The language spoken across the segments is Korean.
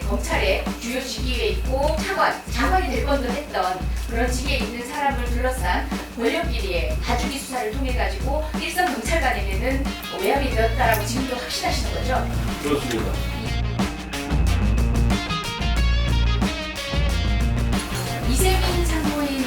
검찰의 주요 직위에 있고 차관, 장관이 될 뻔도 했던 그런 직위에 있는 사람을 둘러싼 권력비리의 다중이 수사를 통해 가지고 일선 경찰관에게는 외압이 되었다라고 지금도 확신하시는 거죠? 그렇습니다. 이세민 상무인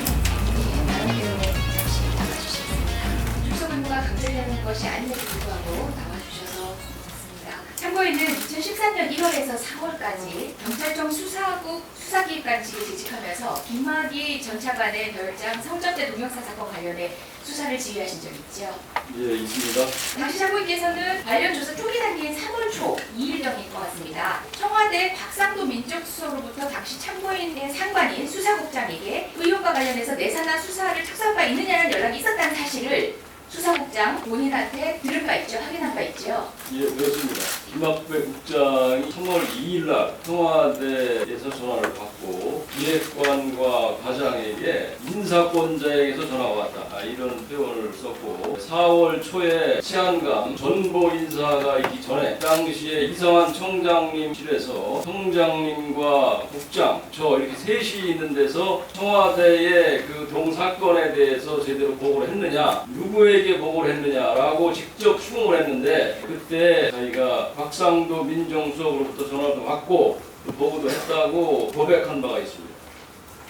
나름대로 잠시 나와주시겠습니다. 출석 의무가 강제되는 것이 아님에도 불구하고 나와주셔서 고맙습니다. 참고인은 2013년 1월에서 4월까지 경찰청 수사국 수사기획관직에 재직하면서 김학의 전 차관의 별장 성접대 동영상 사건 관련해 수사를 지휘하신 적 있죠? 예, 있습니다. 당시 참고인께서는 관련 조사 초기 단계인 3월 초 2일경일 것 같습니다. 청와대 박상도 민정수석으로부터 당시 참고인의 상관인 수사국장에게 의혹과 관련해서 내사나 수사를 착수할 바 있느냐는 연락이 있었다는 사실을 수사국장 본인한테 들은 바 있죠? 확인한 바 있죠? 예, 그렇습니다. 김학배 국장이 3월 2일 날 청와대에서 전화를 받고 기획관과 과장에게 인사권자에게서 전화가 왔다. 이런 표현을 썼고 4월 초에 치안감 전보 인사가 있기 전에 당시에 이성한 청장님실에서 청장님과 국장 저 이렇게 셋이 있는 데서 청와대의 그 동사건에 대해서 제대로 보고를 했느냐 누구에게 보고를 했느냐라고 직접 추궁을 했는데 그때 저희가 박상도 민정수석으로부터 전화도 받고 보고도 했다고 고백한 바가 있습니다.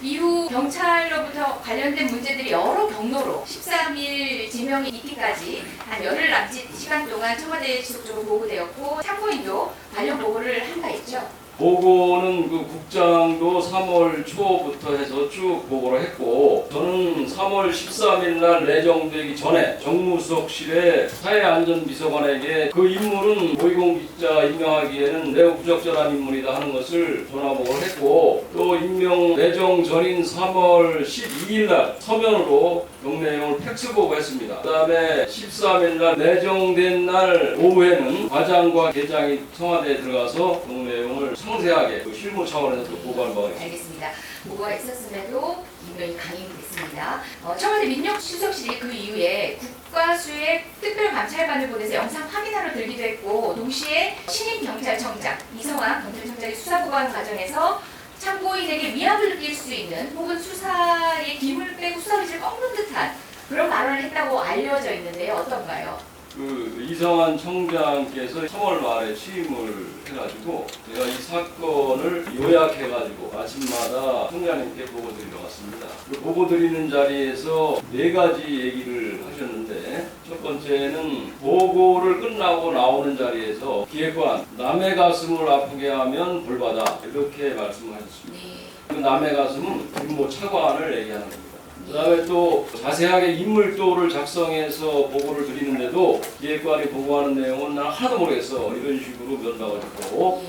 이후 경찰로부터 관련된 문제들이 여러 경로로 13일 지명이 있기까지 한 열흘 남짓 시간 동안 청와대에 지속적으로 보고되었고 참고인도 관련 보고를 한 바 있죠. 보고는 그 국장도 3월 초부터 해서 쭉 보고를 했고 저는 3월 13일 날 내정되기 전에 정무수석실의 사회안전비서관에게 그 인물은 고위공직자 임명하기에는 매우 부적절한 인물이다 하는 것을 전화보고를 했고 또 임명 내정 전인 3월 12일 날 서면으로 경내용을 팩스 보고했습니다. 그 다음에 13일 날 내정된 날 오후에는 과장과 계장이 청와대에 들어가서 경내용을 상세하게 실무 차원에서 또 보고한 바가 있습니다. 알겠습니다. 보고가 있었음에도 임명이 강행됐습니다. 청와대 민정수석실이 그 이후에 국가수의 특별감찰반을 보내서 영상 확인하러 들기도 했고 동시에 신임 경찰청장 이성환 경찰청장이 수사보고하는 과정에서 참고인에게 위압을 느낄 수 있는 혹은 수사의 기물 빼고 수사 의지를 꺾는 듯한 그런 발언을 했다고 알려져 있는데요. 어떤가요? 그 이성한 청장께서 3월 말에 취임을 해가지고 제가 이 사건을 요약해가지고 아침마다 청장님께 보고 드리러 갔습니다. 그 보고 드리는 자리에서 네 가지 얘기를 하셨는데 첫 번째는 보고를 끝나고 나오는 자리에서 기획관 남의 가슴을 아프게 하면 벌받아 이렇게 말씀하셨습니다. 네. 그 남의 가슴은 김모 차관을 얘기하는 겁니다. 그 다음에 또 자세하게 인물도를 작성해서 보고를 드리는데도 기획관이 보고하는 내용은 난 하나도 모르겠어 이런 식으로 면박을 줬고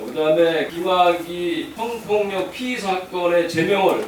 그 다음에 김학의 성폭력 피의 사건의 제명을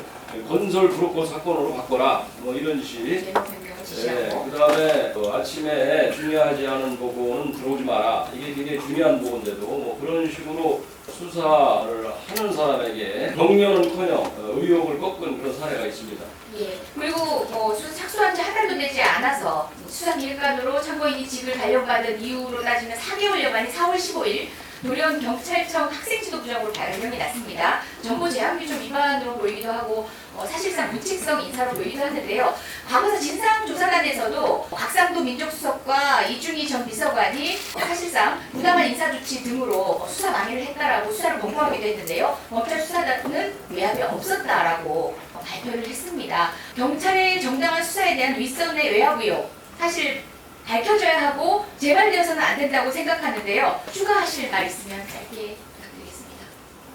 건설 브로커 사건으로 바꿔라 뭐 이런 식. 그 다음에 아침에 중요하지 않은 보고는 들어오지 마라. 이게 굉장히 중요한 보고인데도 뭐 그런 식으로 수사를 하는 사람에게 격려는커녕 의혹을 꺾은 그런 사례가 있습니다. 예. 그리고 수사 착수한 지 한 달도 되지 않아서 수사기획관으로 참고인이 직을 발령받은 이후로 따지면 4개월여 만인 4월 15일 돌연 경찰청 학생지도부장으로 발령이 났습니다. 정보 제한규정 위반으로 보이기도 하고 사실상 무책성 인사로 보이기도 하는데요. 과거사 진상조사단에서도 박상도 민정수석과 이준희 전 비서관이 사실상 부당한 인사조치 등으로 수사 방해를 했다라고 수사를 공포하기도 했는데요. 검찰 수사단은 외압이 없었다라고 발표를 했습니다. 경찰의 정당한 수사에 대한 윗선의 외압 의혹 사실 밝혀져야 하고 재발되어서는 안 된다고 생각하는데요. 추가하실 말 있으면 짧게 부탁드리겠습니다.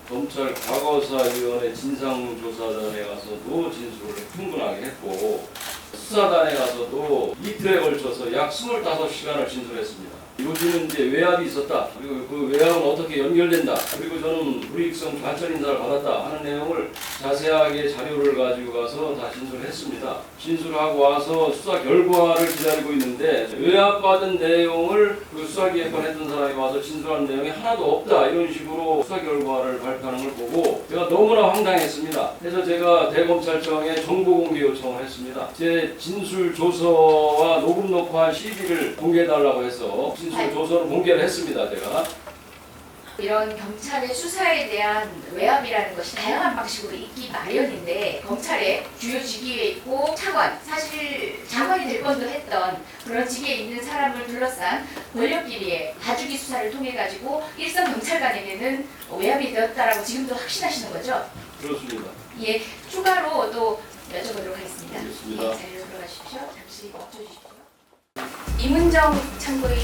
검찰 과거사위원회 진상조사단에 가서도 진술을 충분하게 했고 수사단에 가서도 이틀에 걸쳐서 약 25시간을 진술했습니다. 요즘은 이제 외압이 있었다. 그리고 그 외압은 어떻게 연결된다. 그리고 저는 불이익성 좌천 인사를 받았다 하는 내용을 자세하게 자료를 가지고 가서 다 진술했습니다. 진술하고 와서 수사 결과를 기다리고 있는데 외압받은 내용을 그 수사기획관 했던 사람이 와서 진술한 내용이 하나도 없다. 이런 식으로 수사 결과를 발표하는 걸 보고 제가 너무나 황당했습니다. 그래서 제가 대검찰청에 정보공개 요청을 했습니다. 제 진술 조서와 녹음 녹화한 CD를 공개해달라고 해서 진술 조서를 공개를 했습니다. 제가 이런 경찰의 수사에 대한 외압이라는 것이 다양한 방식으로 있기 마련인데 검찰의 주요 직위에 있고 차관, 사실 장관이 될 뻔도 했던 그런 직위에 있는 사람을 둘러싼 권력비리의 봐주기 수사를 통해 가지고 일선 경찰관에게는 외압이 되었다라고 지금도 확신하시는 거죠? 그렇습니다. 예, 추가로 또 여쭤보도록 하겠습니다. 알겠습니다. 예, 자리로 들어가십시오. 잠시 멈춰주십시오. 이문정 참고인